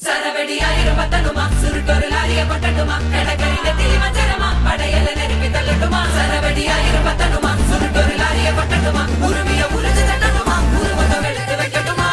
சரவடி ஆயிரம் பத்தனுமா சுருட்டொரு லாரிய கொட்டட்டுமா கடற்கரையில தீமஞ்சரமா படையல நெருப்பி தள்ளட்டுமா சரவடி ஆயிரம் பத்தனுமா சுருட்டொரு லாரிய கொட்டட்டுமா உருவிய உருஜு தட்டட்டுமா உருவத்தை வெளுத்து வைக்கட்டுமா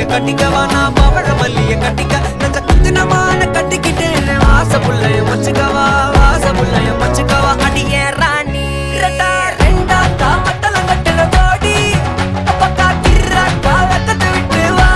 கட்டிக்கவா நான் பவழ மல்லிய கட்டிக்க நெஞ்ச குத்துனமான கட்டிக்கிட்டேன் வாச புள்ளைய வச்சுக்கவா வாச புள்ளைய வச்சுக்கவா அடியே ராணி ரெண்டா ரெண்டா மட்டல கட்டுற ஜோடி அப்பக்கா கிர்ரா வெக்கத்தை விட்டு வா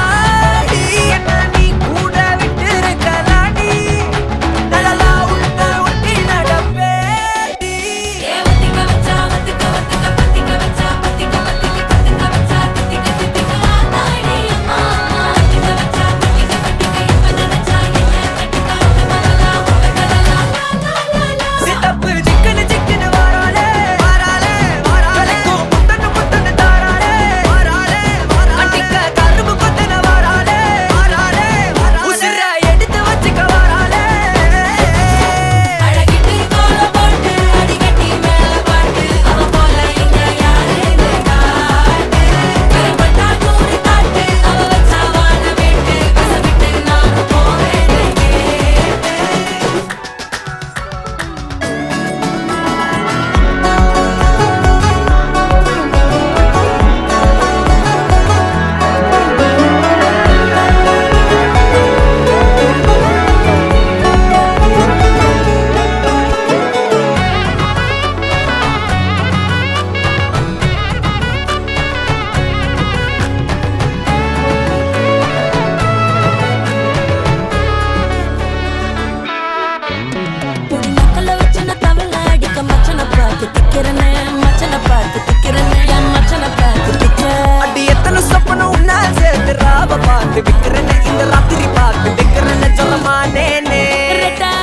மச்சனை பார்த்து திக்கிறேன் என் மச்சனை பார்த்து திக்கிறேன் அடி எத்தனை சொப்பனம் உன்னா சேர்த்து ராவ பார்த்து விக்கிறேன்னு இந்த ராத்திரி பார்த்து விக்கிறேன்னு சொல்லமானேனே ரெண்டா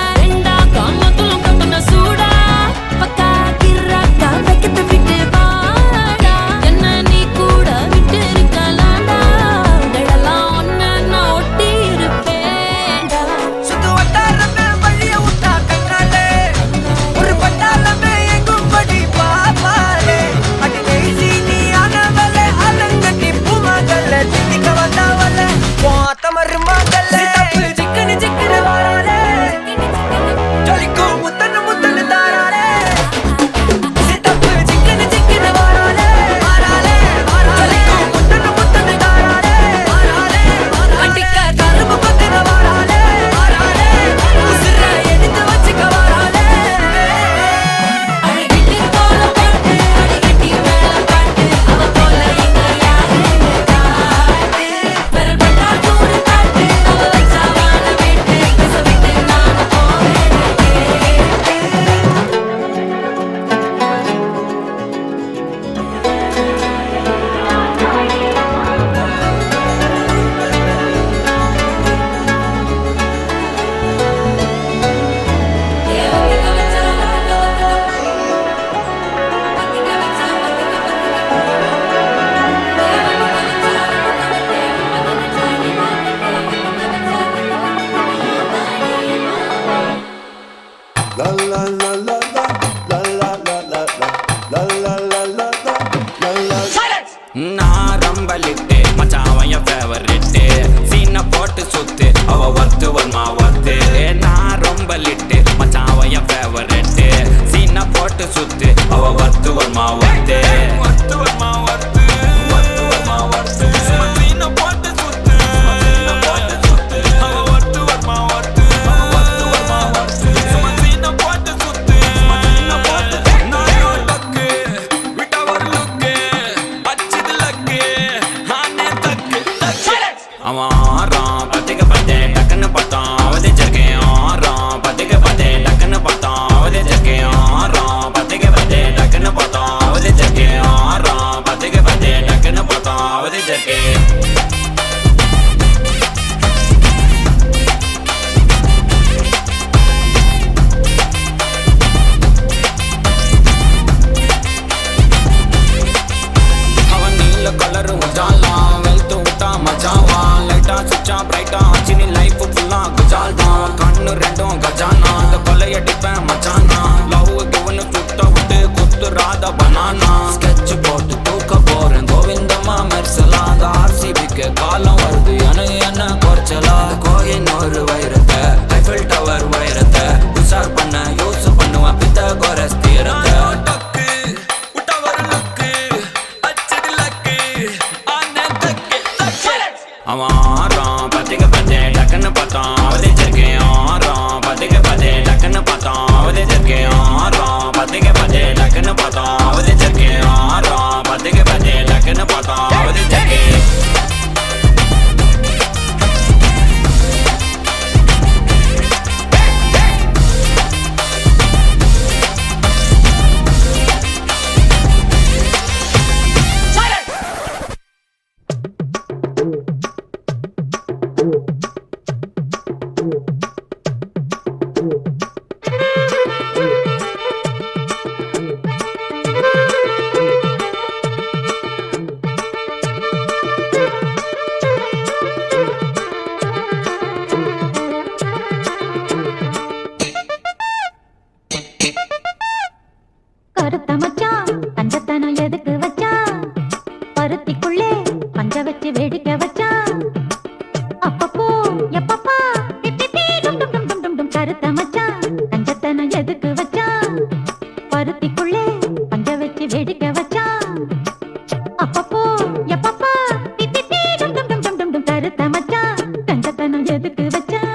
காமத்தும் கட்டண சூடா பக்கா கிராக்கா வைக்கத்து விட்டு வாடா என்ன நீ கூட விட்டு இருக்கலாடா உடலாம் ஒன்னு நான் ஒட்டி இருப்பேன்டா சுத்து வட்டாரமே வழிய விட்டா கண்ணாலே ஒரு பட்டாளமே எங்கும் படி பாப்பாலே அடி பேசி நீ ஆனவளே அலங்கட்டி பூமகள திட்டிக்க வந்தவளே போத்த மருமகளே சிக்கனு சிக்கனு வாராலே ஜொலிக்கும் முத்தன்னு முத்தன்னு தாராலே சித்தப்பு சிக்கனு சிக்கனு வாராலே வாராலே ஜொலிக்கும் முத்தன்னு முத்தன்னு தாராலே வாராலே அடிக்க கரும்பு பத்தின வாராலே வாராலே உசுர எடுத்து வச்சுக்க வாராலே அழகிட்டு போல பாட்டு அடிக்கட்டி மேல பாட்டு அவ போல எங்க யாருன்னு காட்டு விரல் பட்டா தூரு காட்டு அவ வச்சா வாழ விட்டு பேச விட்டு நானும் போவேன் La la la la la la la la la la la la la la la. நான் ரொம்ப லிட்டு மச்சான் என் ஃபேவரெட்டு சீனை போட்டு சுத்து அவ ஒர்த்து வர்மா ஒர்த்து நான் ரொம்ப லிட்டு மச்சான் என் ஃபேவரெட்டு சீனை போட்டு சுத்து அவ ஒர்த்து வர்மா ஒர்த்து ஒர்த்து வர்மா ஒர்த்து ஒர்த்து வர்மா ஒர்த்து சீனை போட்டு சுத்து சீனை போட்டு சுத்து அவ ஒர்த்து வர்மா ஒர்த்து ஒர்த்து வர்மா ஒர்த்து சீனை போட்டு சுத்து சீனை போட்டு நான் லக்கு விட்ட ஒரு லுக்கு அச்சிது லக்கு ஆனே தக்கு அவன் ஆறான் பத்திக்க பார்த்தேன் டக்குன்னு பார்த்தான் அவதிச்சிருக்கேன் ஆறான் பத்திக்க பார்த்தேன் டக்குன்னு பார்த்தான் அவதிச்சிருக்கேன் ஆறான் பத்திக்க பார்த்தேன் டக்குன்னு பார்த்தான் அவதிச்சிருக்கேன் ஆறான் பத்திக்க பார்த்தேன் டக்குன்னு பார்த்தான் அவதிச்சிருக்கேன் அவன் நீல கலரு உஜாலாம் வெல்த்து விட்டா மச்சாவான் லைட்டா சுச்சா பிரைட்டா ஆச்சு நீ லைஃப் ஃபுல்லா குஜால்தான் கண்ணு ரெண்டும் கஜானா அந்த கொலையடிப்பேன் மச்சானா லவ் கிவனு சுத்த விட்டு குத்துறாத பனானா ஸ்கெட்ச் போட்டு தூக்க போறேன் கோவிந்தமா மெர்சலா அந்த ஆர்சிபிக்கு காலம் வருது என்ன குறைச்சலா கோயினூர் வைரத்தை ஐஃபில் டவர் வைரத்தை உஷார் பண்ண யூஸ் பண்ணுவேன் பித்த கோரஸ் தீரத்தை அவன் ஆறான் பத்திக்க பார்த்தேன் டக்குன்னு பார்த்தான் அவதிச்சிருக்கேன் ஆறான் பத்திக்க பார்த்தேன் டக்குன்னு பார்த்தான் அவதிச்சிருக்கேன் ஆறான் பத்திக்க பார்த்தேன் டக்குன்னு பார்த்தான் அவதிச்சிருக்கேன் ஆறான் பத்திக்க பார்த்தேன் டக்குன்னு பார்த்தான் அவதிச்சிருக்கேன் கருத்த மச்சான் தஞ்சத்தனம் எதுக்கு வச்சான் பருத்திக்குள்ளே பஞ்ச வச்சு வேடிக்கை வச்சான் அப்பப்போ எப்பப்பா டிட்டி டும் டும் டும் டும் டும் டும் கருத்த மச்சான் தஞ்சத்தனம் எதுக்கு வச்சான் பருத்திக்குள்ளே பஞ்ச வச்சு வேடிக்கை வச்சான் அப்பப்போ எப்பப்பா டிட்டி டும் டும் டும் டும் டும் டும் கருத்த மச்சான் தஞ்சத்தனம் எதுக்கு வச்சான்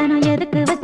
பஞ்சத்தனம் எதுக்கு வச்சா